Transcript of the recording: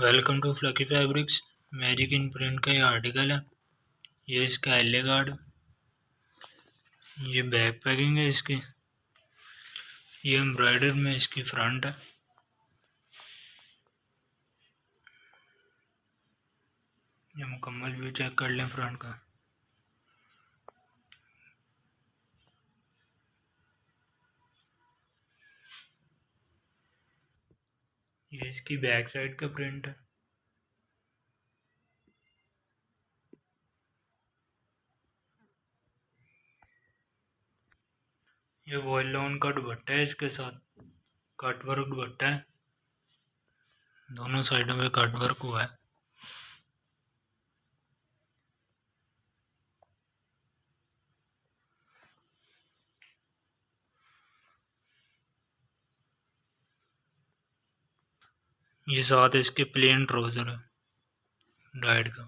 Welcome to flaky fabrics. Magic in print का ये article है। ये इसका एल्ले गार्ड, ये बैक पैकिंग है इसकी। ये एम्ब्रॉयडर में इसकी फ्रंट है। ये मुकम्मल व्यू चेक कर लें फ्रंट का। ये इसकी बैक साइड का प्रिंट है। ये वॉयल लोन का दुपट्टा है, इसके साथ कट वर्क दुपट्टा है। दोनों साइडों में कट वर्क हुआ है। ये साथ इसके प्लेन ट्राउजर है डाइड का।